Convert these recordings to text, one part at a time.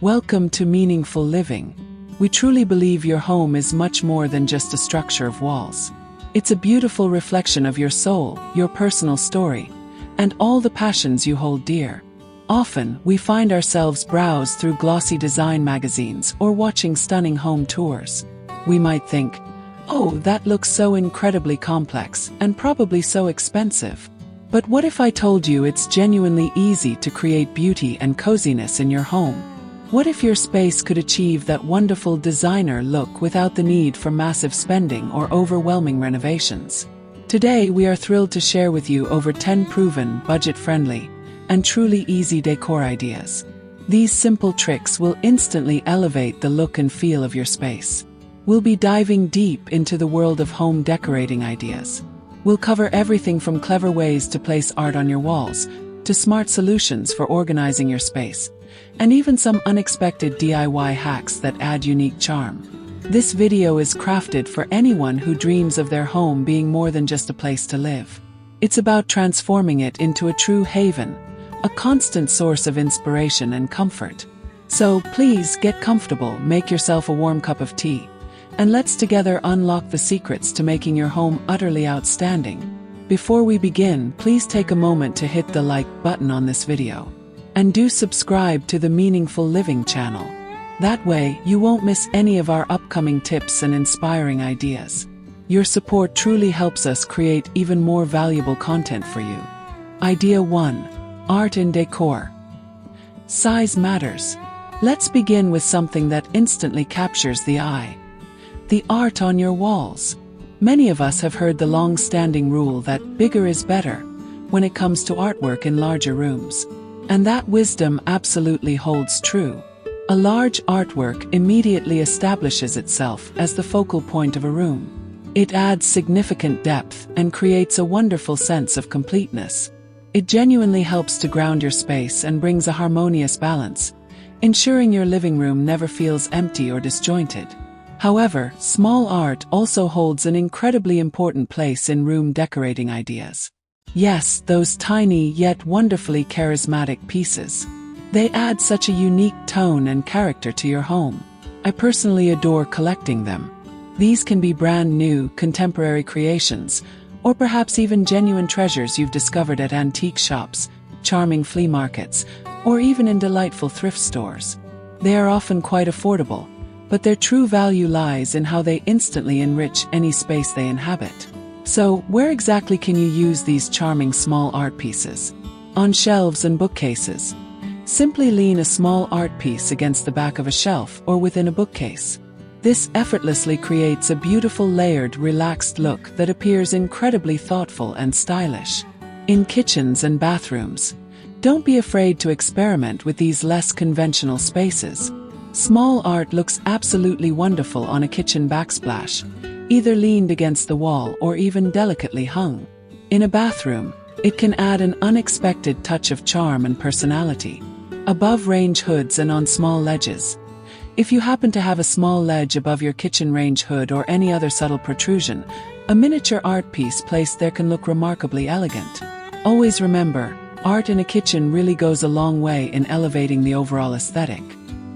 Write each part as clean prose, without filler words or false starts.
Welcome to Meaningful Living. We truly believe your home is much more than just a structure of walls. It's a beautiful reflection of your soul, your personal story, and all the passions you hold dear. Often, we find ourselves browse through glossy design magazines or watching stunning home tours. We might think, oh, that looks so incredibly complex and probably so expensive. But what if I told you it's genuinely easy to create beauty and coziness in your home? What if your space could achieve that wonderful designer look without the need for massive spending or overwhelming renovations? Today we are thrilled to share with you over 10 proven, budget-friendly, and truly easy decor ideas. These simple tricks will instantly elevate the look and feel of your space. We'll be diving deep into the world of home decorating ideas. We'll cover everything from clever ways to place art on your walls, to smart solutions for organizing your space, and even some unexpected DIY hacks that add unique charm. This video is crafted for anyone who dreams of their home being more than just a place to live. It's about transforming it into a true haven, a constant source of inspiration and comfort. So please get comfortable, make yourself a warm cup of tea, and let's together unlock the secrets to making your home utterly outstanding. Before we begin, please take a moment to hit the like button on this video. And do subscribe to the Meaningful Living channel. That way, you won't miss any of our upcoming tips and inspiring ideas. Your support truly helps us create even more valuable content for you. Idea 1. Art in decor. Size matters. Let's begin with something that instantly captures the eye. The art on your walls. Many of us have heard the long-standing rule that bigger is better when it comes to artwork in larger rooms. And that wisdom absolutely holds true. A large artwork immediately establishes itself as the focal point of a room. It adds significant depth and creates a wonderful sense of completeness. It genuinely helps to ground your space and brings a harmonious balance, ensuring your living room never feels empty or disjointed. However, small art also holds an incredibly important place in room decorating ideas. Yes, those tiny yet wonderfully charismatic pieces. They add such a unique tone and character to your home. I personally adore collecting them. These can be brand new, contemporary creations, or perhaps even genuine treasures you've discovered at antique shops, charming flea markets, or even in delightful thrift stores. They are often quite affordable, but their true value lies in how they instantly enrich any space they inhabit. So, where exactly can you use these charming small art pieces? On shelves and bookcases. Simply lean a small art piece against the back of a shelf or within a bookcase. This effortlessly creates a beautiful layered, relaxed look that appears incredibly thoughtful and stylish. In kitchens and bathrooms, don't be afraid to experiment with these less conventional spaces. Small art looks absolutely wonderful on a kitchen backsplash, either leaned against the wall or even delicately hung. In a bathroom, it can add an unexpected touch of charm and personality. Above range hoods and on small ledges. If you happen to have a small ledge above your kitchen range hood or any other subtle protrusion, a miniature art piece placed there can look remarkably elegant. Always remember, art in a kitchen really goes a long way in elevating the overall aesthetic.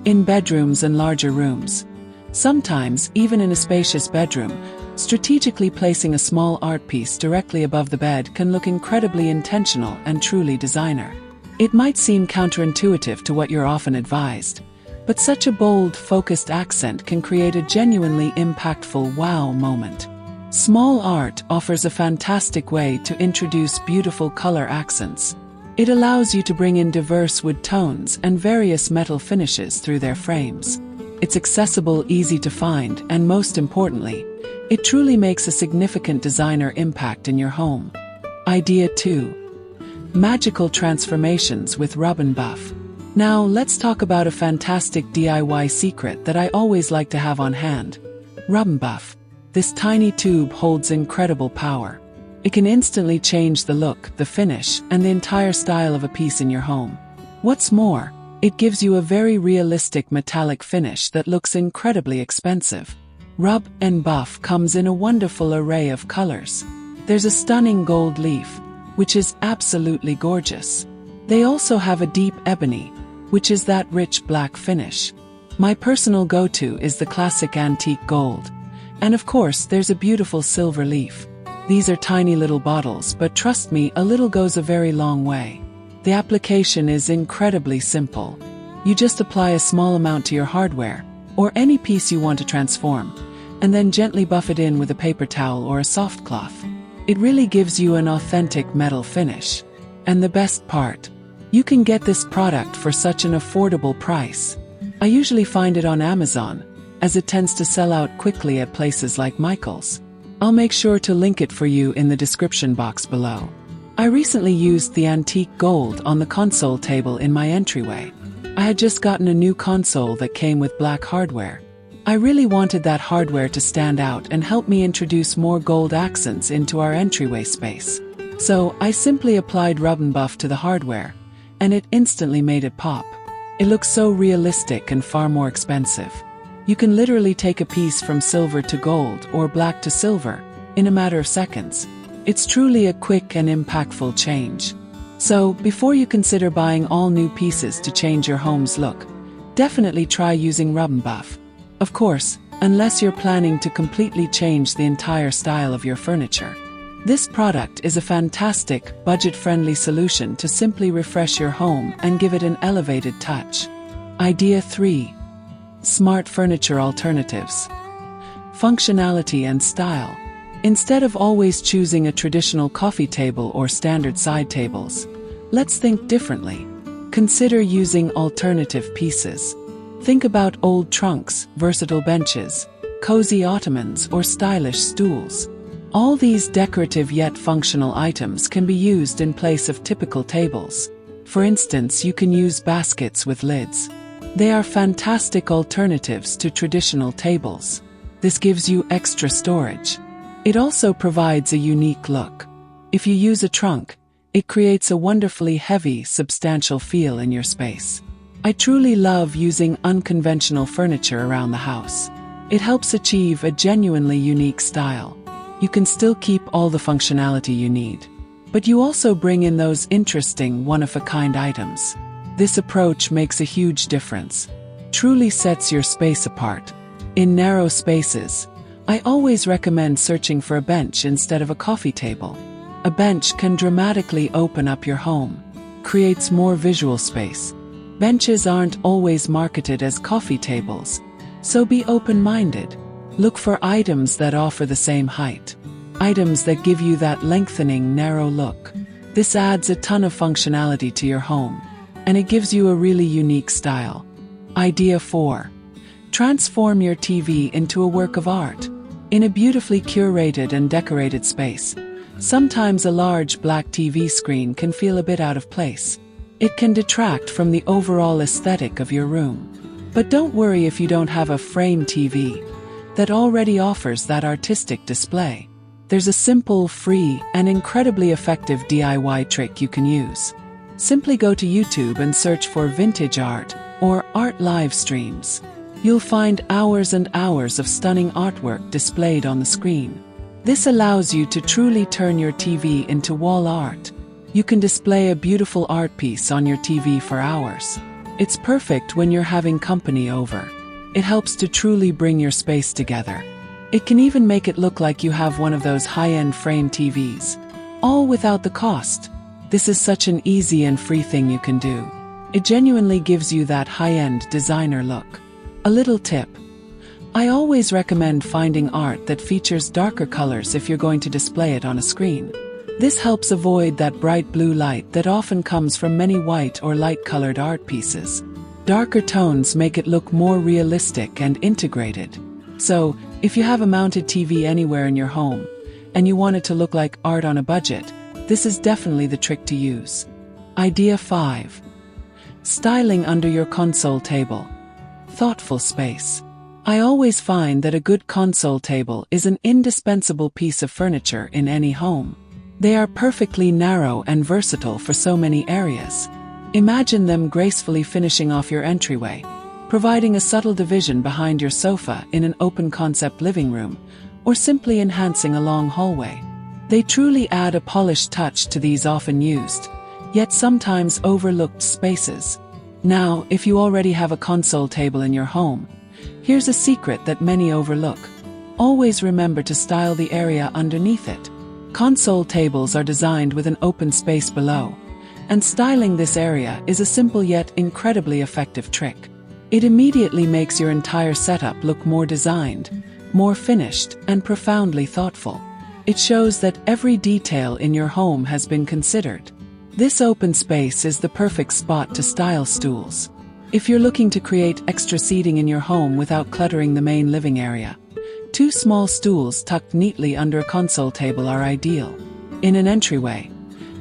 In bedrooms and larger rooms. Sometimes, even in a spacious bedroom, strategically placing a small art piece directly above the bed can look incredibly intentional and truly designer. It might seem counterintuitive to what you're often advised, but such a bold, focused accent can create a genuinely impactful wow moment. Small art offers a fantastic way to introduce beautiful color accents. It allows you to bring in diverse wood tones and various metal finishes through their frames. It's accessible, easy to find, and most importantly, it truly makes a significant designer impact in your home. Idea 2. Magical transformations with rub and buff. Now, let's talk about a fantastic DIY secret that I always like to have on hand. Rub and buff. This tiny tube holds incredible power. It can instantly change the look, the finish, and the entire style of a piece in your home. What's more, it gives you a very realistic metallic finish that looks incredibly expensive. Rub and buff comes in a wonderful array of colors. There's a stunning gold leaf, which is absolutely gorgeous. They also have a deep ebony, which is that rich black finish. My personal go-to is the classic antique gold. And of course, there's a beautiful silver leaf. These are tiny little bottles, but trust me, a little goes a very long way. The application is incredibly simple. You just apply a small amount to your hardware, or any piece you want to transform, and then gently buff it in with a paper towel or a soft cloth. It really gives you an authentic metal finish. And the best part, you can get this product for such an affordable price. I usually find it on Amazon, as it tends to sell out quickly at places like Michael's. I'll make sure to link it for you in the description box below. I recently used the antique gold on the console table in my entryway. I had just gotten a new console that came with black hardware. I really wanted that hardware to stand out and help me introduce more gold accents into our entryway space. So I simply applied rub and buff to the hardware, and it instantly made it pop. It looks so realistic and far more expensive. You can literally take a piece from silver to gold or black to silver in a matter of seconds. It's truly a quick and impactful change. So, before you consider buying all new pieces to change your home's look, definitely try using rub and buff. Of course, unless you're planning to completely change the entire style of your furniture. This product is a fantastic, budget-friendly solution to simply refresh your home and give it an elevated touch. Idea 3. Smart furniture alternatives. Functionality and style. Instead of always choosing a traditional coffee table or standard side tables, let's think differently. Consider using alternative pieces. Think about old trunks, versatile benches, cozy ottomans, or stylish stools. All these decorative yet functional items can be used in place of typical tables. For instance, you can use baskets with lids. They are fantastic alternatives to traditional tables. This gives you extra storage. It also provides a unique look. If you use a trunk, it creates a wonderfully heavy, substantial feel in your space. I truly love using unconventional furniture around the house. It helps achieve a genuinely unique style. You can still keep all the functionality you need, but you also bring in those interesting, one-of-a-kind items. This approach makes a huge difference. Truly sets your space apart. In narrow spaces, I always recommend searching for a bench instead of a coffee table. A bench can dramatically open up your home, creates more visual space. Benches aren't always marketed as coffee tables, so be open-minded. Look for items that offer the same height. Items that give you that lengthening, narrow look. This adds a ton of functionality to your home, and it gives you a really unique style. Idea 4. Transform your TV into a work of art. In a beautifully curated and decorated space, sometimes a large black TV screen can feel a bit out of place. It can detract from the overall aesthetic of your room. But don't worry if you don't have a frame TV that already offers that artistic display. There's a simple, free, and incredibly effective DIY trick you can use. Simply go to YouTube and search for vintage art or art live streams. You'll find hours and hours of stunning artwork displayed on the screen. This allows you to truly turn your TV into wall art. You can display a beautiful art piece on your TV for hours. It's perfect when you're having company over. It helps to truly bring your space together. It can even make it look like you have one of those high-end frame TVs, all without the cost. This is such an easy and free thing you can do. It genuinely gives you that high-end designer look. A little tip. I always recommend finding art that features darker colors if you're going to display it on a screen. This helps avoid that bright blue light that often comes from many white or light-colored art pieces. Darker tones make it look more realistic and integrated. So, if you have a mounted TV anywhere in your home, and you want it to look like art on a budget, this is definitely the trick to use. Idea 5. Styling under your console table. Thoughtful space. I always find that a good console table is an indispensable piece of furniture in any home. They are perfectly narrow and versatile for so many areas. Imagine them gracefully finishing off your entryway, providing a subtle division behind your sofa in an open-concept living room, or simply enhancing a long hallway. They truly add a polished touch to these often used, yet sometimes overlooked spaces. Now, if you already have a console table in your home, here's a secret that many overlook. Always remember to style the area underneath it. Console tables are designed with an open space below, and styling this area is a simple yet incredibly effective trick. It immediately makes your entire setup look more designed, more finished, and profoundly thoughtful. It shows that every detail in your home has been considered. This open space is the perfect spot to style stools. If you're looking to create extra seating in your home without cluttering the main living area, 2 small stools tucked neatly under a console table are ideal. In an entryway,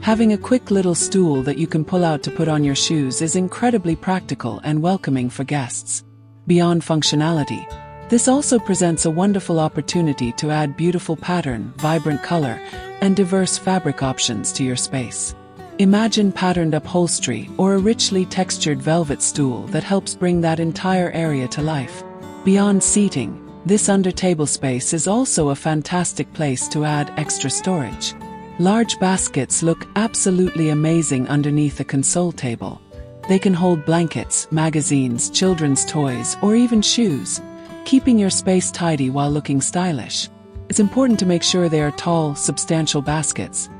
having a quick little stool that you can pull out to put on your shoes is incredibly practical and welcoming for guests. Beyond functionality, this also presents a wonderful opportunity to add beautiful pattern, vibrant color, and diverse fabric options to your space. Imagine patterned upholstery or a richly textured velvet stool that helps bring that entire area to life. Beyond seating, this under-table space is also a fantastic place to add extra storage. Large baskets look absolutely amazing underneath a console table. They can hold blankets, magazines, children's toys, or even shoes, keeping your space tidy while looking stylish. It's important to make sure they are tall, substantial baskets.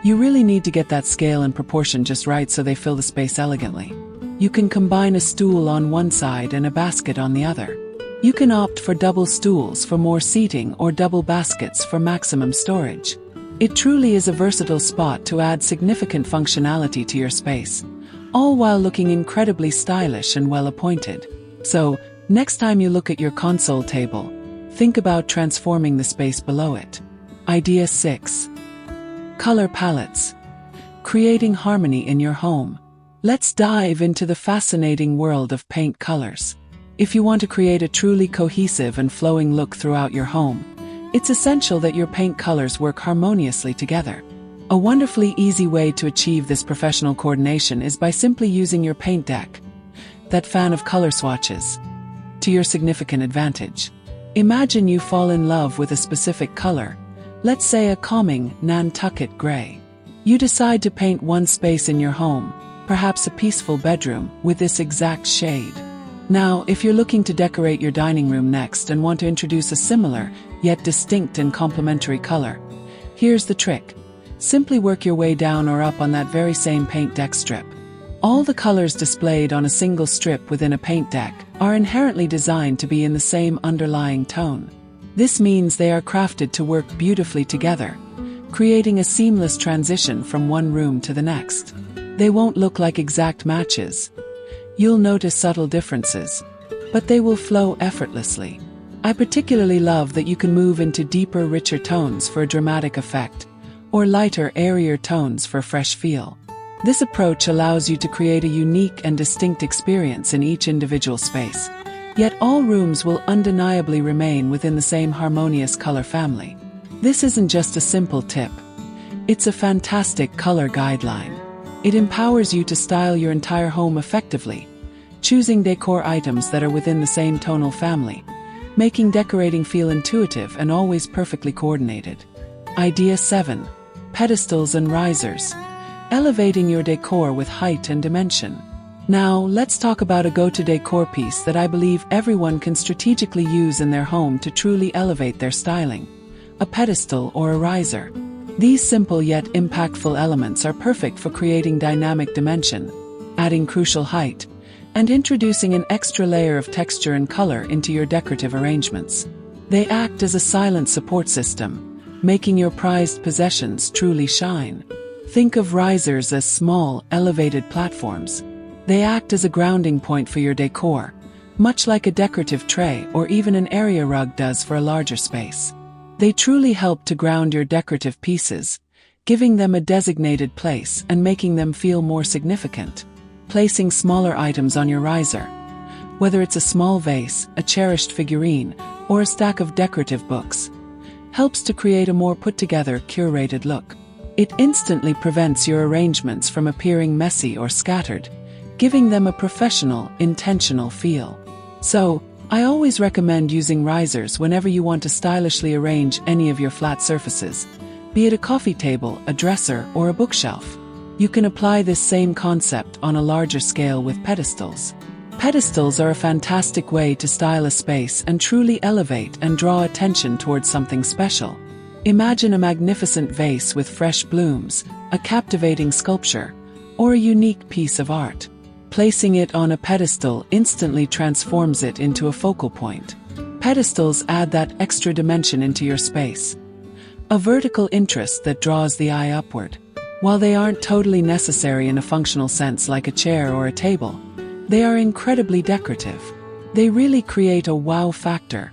You really need to get that scale and proportion just right so they fill the space elegantly. You can combine a stool on one side and a basket on the other. You can opt for double stools for more seating or double baskets for maximum storage. It truly is a versatile spot to add significant functionality to your space, all while looking incredibly stylish and well-appointed. So, next time you look at your console table, think about transforming the space below it. Idea 6. Color palettes. Creating harmony in your home. Let's dive into the fascinating world of paint colors. If you want to create a truly cohesive and flowing look throughout your home, it's essential that your paint colors work harmoniously together. A wonderfully easy way to achieve this professional coordination is by simply using your paint deck, that fan of color swatches, to your significant advantage. Imagine you fall in love with a specific color, let's say a calming Nantucket gray. You decide to paint one space in your home, perhaps a peaceful bedroom, with this exact shade. Now, if you're looking to decorate your dining room next and want to introduce a similar, yet distinct and complementary color, here's the trick. Simply work your way down or up on that very same paint deck strip. All the colors displayed on a single strip within a paint deck are inherently designed to be in the same underlying tone. This means they are crafted to work beautifully together, creating a seamless transition from one room to the next. They won't look like exact matches. You'll notice subtle differences, but they will flow effortlessly. I particularly love that you can move into deeper, richer tones for a dramatic effect, or lighter, airier tones for a fresh feel. This approach allows you to create a unique and distinct experience in each individual space, yet all rooms will undeniably remain within the same harmonious color family. This isn't just a simple tip. It's a fantastic color guideline. It empowers you to style your entire home effectively, choosing decor items that are within the same tonal family, making decorating feel intuitive and always perfectly coordinated. Idea 7. Pedestals and risers. Elevating your decor with height and dimension. Now, let's talk about a go-to decor piece that I believe everyone can strategically use in their home to truly elevate their styling. A pedestal or a riser. These simple yet impactful elements are perfect for creating dynamic dimension, adding crucial height, and introducing an extra layer of texture and color into your decorative arrangements. They act as a silent support system, making your prized possessions truly shine. Think of risers as small, elevated platforms. They act as a grounding point for your decor, much like a decorative tray or even an area rug does for a larger space. They truly help to ground your decorative pieces, giving them a designated place and making them feel more significant. Placing smaller items on your riser, whether it's a small vase, a cherished figurine, or a stack of decorative books, helps to create a more put-together, curated look. It instantly prevents your arrangements from appearing messy or scattered, giving them a professional, intentional feel. So, I always recommend using risers whenever you want to stylishly arrange any of your flat surfaces, be it a coffee table, a dresser, or a bookshelf. You can apply this same concept on a larger scale with pedestals. Pedestals are a fantastic way to style a space and truly elevate and draw attention towards something special. Imagine a magnificent vase with fresh blooms, a captivating sculpture, or a unique piece of art. Placing it on a pedestal instantly transforms it into a focal point. Pedestals add that extra dimension into your space. A vertical interest that draws the eye upward. While they aren't totally necessary in a functional sense like a chair or a table, they are incredibly decorative. They really create a wow factor,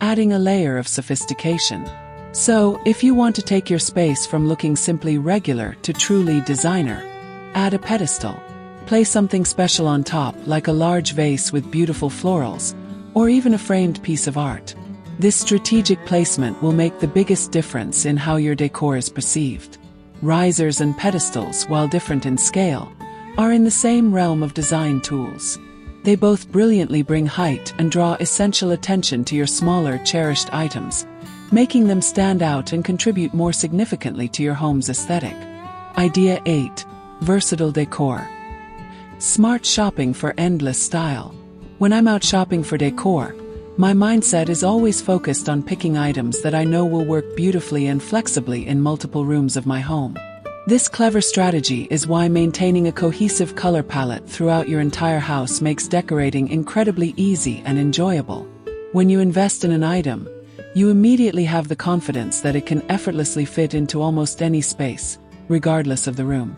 adding a layer of sophistication. So, if you want to take your space from looking simply regular to truly designer, add a pedestal. Place something special on top, like a large vase with beautiful florals, or even a framed piece of art. This strategic placement will make the biggest difference in how your decor is perceived. Risers and pedestals, while different in scale, are in the same realm of design tools. They both brilliantly bring height and draw essential attention to your smaller, cherished items, making them stand out and contribute more significantly to your home's aesthetic. Idea 8. Versatile decor. Smart shopping for endless style. When I'm out shopping for decor, my mindset is always focused on picking items that I know will work beautifully and flexibly in multiple rooms of my home. This clever strategy is why maintaining a cohesive color palette throughout your entire house makes decorating incredibly easy and enjoyable. When you invest in an item, you immediately have the confidence that it can effortlessly fit into almost any space, regardless of the room.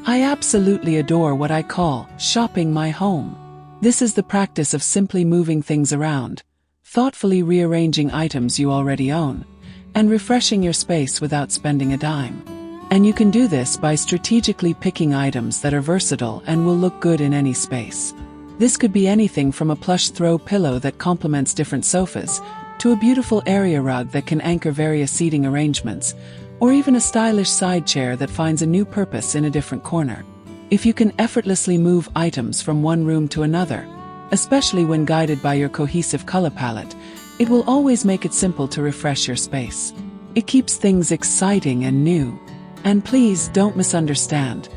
I absolutely adore what I call shopping my home. This is the practice of simply moving things around, thoughtfully rearranging items you already own, and refreshing your space without spending a dime. And you can do this by strategically picking items that are versatile and will look good in any space. This could be anything from a plush throw pillow that complements different sofas, to a beautiful area rug that can anchor various seating arrangements, or even a stylish side chair that finds a new purpose in a different corner. If you can effortlessly move items from one room to another, especially when guided by your cohesive color palette, it will always make it simple to refresh your space. It keeps things exciting and new. And please don't misunderstand.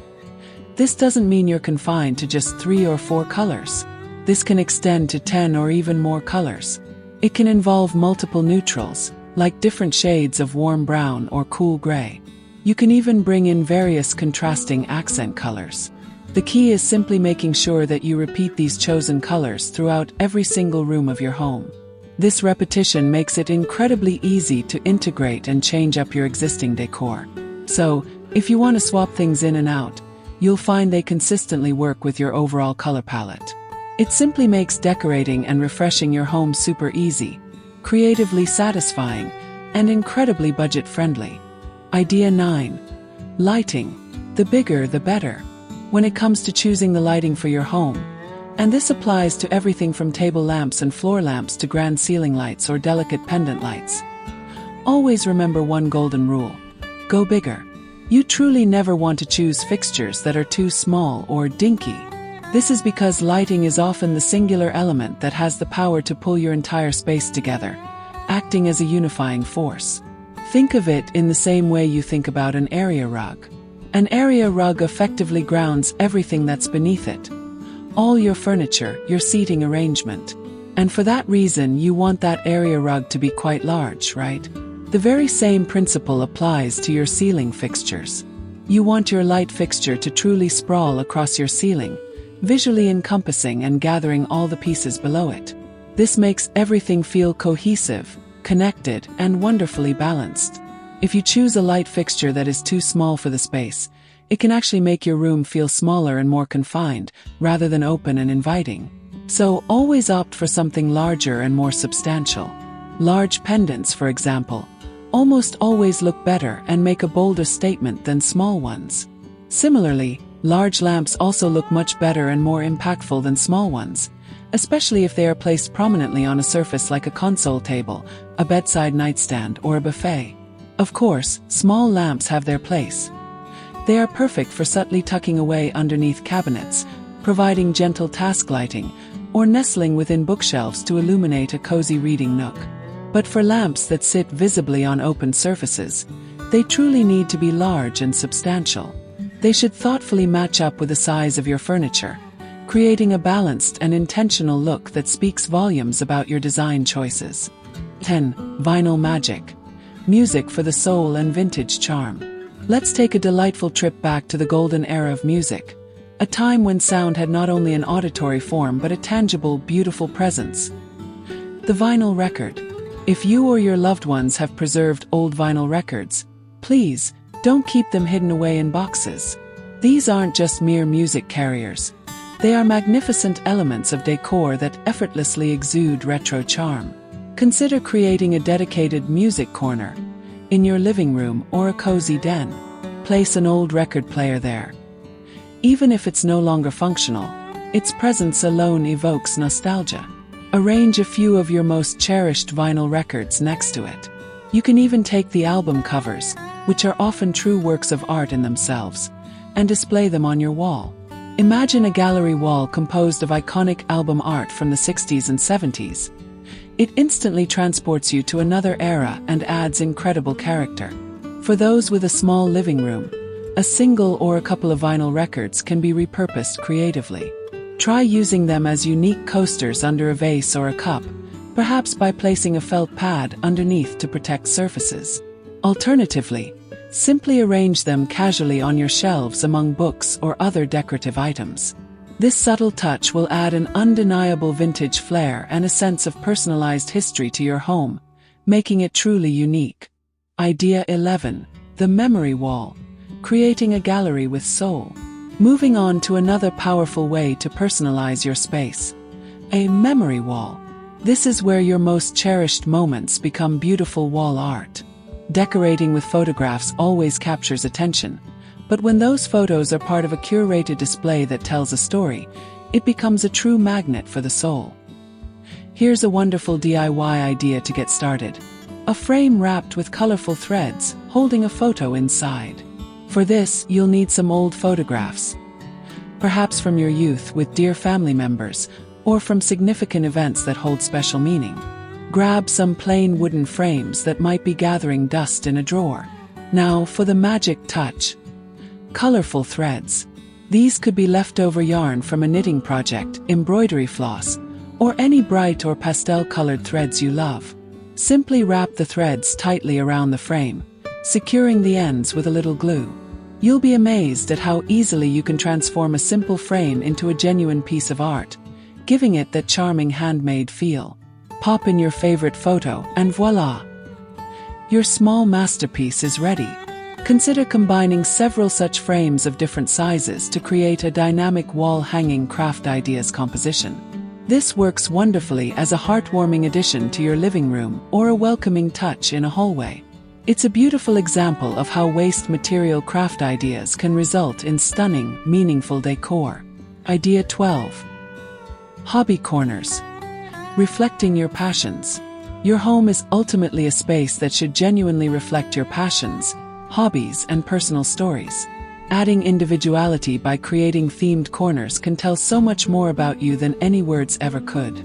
This doesn't mean you're confined to just 3 or 4 colors. This can extend to 10 or even more colors. It can involve multiple neutrals, like different shades of warm brown or cool gray. You can even bring in various contrasting accent colors. The key is simply making sure that you repeat these chosen colors throughout every single room of your home. This repetition makes it incredibly easy to integrate and change up your existing decor. So, if you want to swap things in and out, you'll find they consistently work with your overall color palette. It simply makes decorating and refreshing your home super easy, creatively satisfying, and incredibly budget-friendly. Idea 9. Lighting. The bigger the better. When it comes to choosing the lighting for your home, and this applies to everything from table lamps and floor lamps to grand ceiling lights or delicate pendant lights, always remember one golden rule. Go bigger. You truly never want to choose fixtures that are too small or dinky. This is because lighting is often the singular element that has the power to pull your entire space together, acting as a unifying force. Think of it in the same way you think about an area rug. An area rug effectively grounds everything that's beneath it. All your furniture, your seating arrangement. And for that reason you want that area rug to be quite large, right? The very same principle applies to your ceiling fixtures. You want your light fixture to truly sprawl across your ceiling, visually encompassing and gathering all the pieces below it. This makes everything feel cohesive, connected, and wonderfully balanced. If you choose a light fixture that is too small for the space, it can actually make your room feel smaller and more confined, rather than open and inviting. So always opt for something larger and more substantial. Large pendants, for example, almost always look better and make a bolder statement than small ones. Similarly, large lamps also look much better and more impactful than small ones, especially if they are placed prominently on a surface like a console table, a bedside nightstand, or a buffet. Of course, small lamps have their place. They are perfect for subtly tucking away underneath cabinets, providing gentle task lighting, or nestling within bookshelves to illuminate a cozy reading nook. But for lamps that sit visibly on open surfaces, they truly need to be large and substantial. They should thoughtfully match up with the size of your furniture, creating a balanced and intentional look that speaks volumes about your design choices. 10. Vinyl magic. Music for the soul and vintage charm. Let's take a delightful trip back to the golden era of music, a time when sound had not only an auditory form but a tangible, beautiful presence. The vinyl record. If you or your loved ones have preserved old vinyl records, please, don't keep them hidden away in boxes. These aren't just mere music carriers. They are magnificent elements of decor that effortlessly exude retro charm. Consider creating a dedicated music corner in your living room or a cozy den. Place an old record player there. Even if it's no longer functional, its presence alone evokes nostalgia. Arrange a few of your most cherished vinyl records next to it. You can even take the album covers, which are often true works of art in themselves, and display them on your wall. Imagine a gallery wall composed of iconic album art from the 60s and 70s. It instantly transports you to another era and adds incredible character. For those with a small living room, a single or a couple of vinyl records can be repurposed creatively. Try using them as unique coasters under a vase or a cup, perhaps by placing a felt pad underneath to protect surfaces. Alternatively, simply arrange them casually on your shelves among books or other decorative items. This subtle touch will add an undeniable vintage flair and a sense of personalized history to your home, making it truly unique. Idea 11. The memory wall. Creating a gallery with soul. Moving on to another powerful way to personalize your space. A memory wall. This is where your most cherished moments become beautiful wall art. Decorating with photographs always captures attention, but when those photos are part of a curated display that tells a story, it becomes a true magnet for the soul. Here's a wonderful DIY idea to get started. A frame wrapped with colorful threads, holding a photo inside. For this, you'll need some old photographs, perhaps from your youth with dear family members, or from significant events that hold special meaning. Grab some plain wooden frames that might be gathering dust in a drawer. Now for the magic touch. Colorful threads. These could be leftover yarn from a knitting project, embroidery floss, or any bright or pastel-colored threads you love. Simply wrap the threads tightly around the frame, securing the ends with a little glue. You'll be amazed at how easily you can transform a simple frame into a genuine piece of art, giving it that charming handmade feel. Pop in your favorite photo, and voila! Your small masterpiece is ready. Consider combining several such frames of different sizes to create a dynamic wall-hanging craft ideas composition. This works wonderfully as a heartwarming addition to your living room or a welcoming touch in a hallway. It's a beautiful example of how waste material craft ideas can result in stunning, meaningful decor. Idea 12. Hobby corners. Reflecting your passions. Your home is ultimately a space that should genuinely reflect your passions, hobbies, and personal stories. Adding individuality by creating themed corners can tell so much more about you than any words ever could.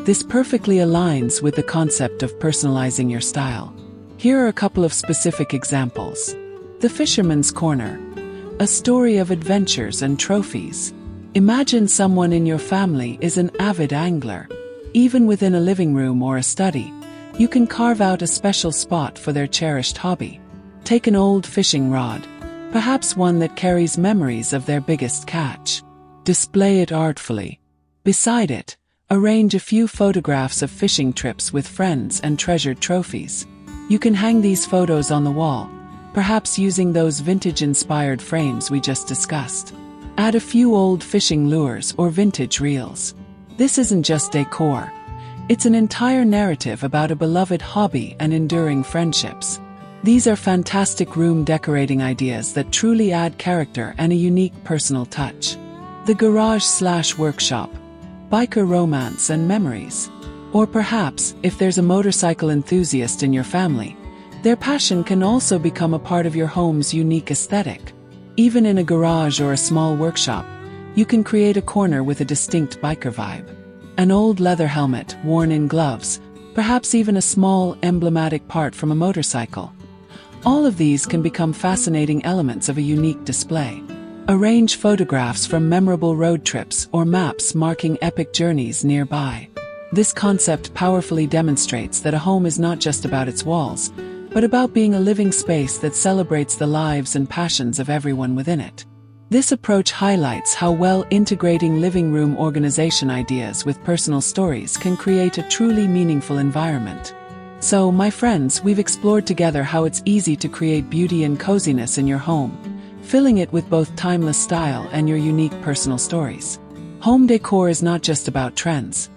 This perfectly aligns with the concept of personalizing your style. Here are a couple of specific examples. The Fisherman's Corner. A story of adventures and trophies. Imagine someone in your family is an avid angler. Even within a living room or a study, you can carve out a special spot for their cherished hobby. Take an old fishing rod, perhaps one that carries memories of their biggest catch. Display it artfully. Beside it, arrange a few photographs of fishing trips with friends and treasured trophies. You can hang these photos on the wall, perhaps using those vintage-inspired frames we just discussed. Add a few old fishing lures or vintage reels. This isn't just decor. It's an entire narrative about a beloved hobby and enduring friendships. These are fantastic room decorating ideas that truly add character and a unique personal touch. The garage/workshop. Biker romance and memories. Or perhaps, if there's a motorcycle enthusiast in your family, their passion can also become a part of your home's unique aesthetic. Even in a garage or a small workshop, you can create a corner with a distinct biker vibe. An old leather helmet worn in gloves, perhaps even a small, emblematic part from a motorcycle. All of these can become fascinating elements of a unique display. Arrange photographs from memorable road trips or maps marking epic journeys nearby. This concept powerfully demonstrates that a home is not just about its walls, but about being a living space that celebrates the lives and passions of everyone within it. This approach highlights how well integrating living room organization ideas with personal stories can create a truly meaningful environment. So, my friends, we've explored together how it's easy to create beauty and coziness in your home, filling it with both timeless style and your unique personal stories. Home decor is not just about trends.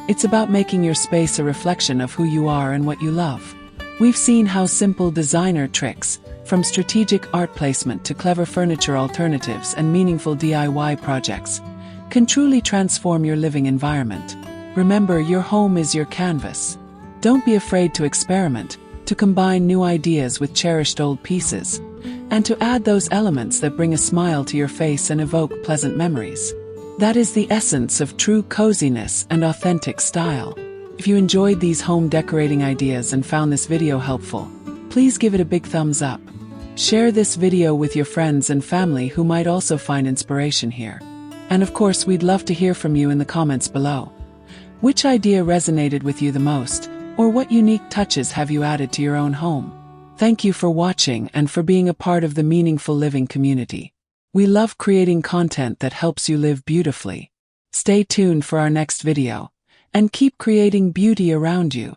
It's about making your space a reflection of who you are and what you love. We've seen how simple designer tricks, from strategic art placement to clever furniture alternatives and meaningful DIY projects, can truly transform your living environment. Remember, your home is your canvas. Don't be afraid to experiment, to combine new ideas with cherished old pieces, and to add those elements that bring a smile to your face and evoke pleasant memories. That is the essence of true coziness and authentic style. If you enjoyed these home decorating ideas and found this video helpful, please give it a big thumbs up. Share this video with your friends and family who might also find inspiration here. And of course, we'd love to hear from you in the comments below. Which idea resonated with you the most, or what unique touches have you added to your own home? Thank you for watching and for being a part of the Meaningful Living community. We love creating content that helps you live beautifully. Stay tuned for our next video, and keep creating beauty around you.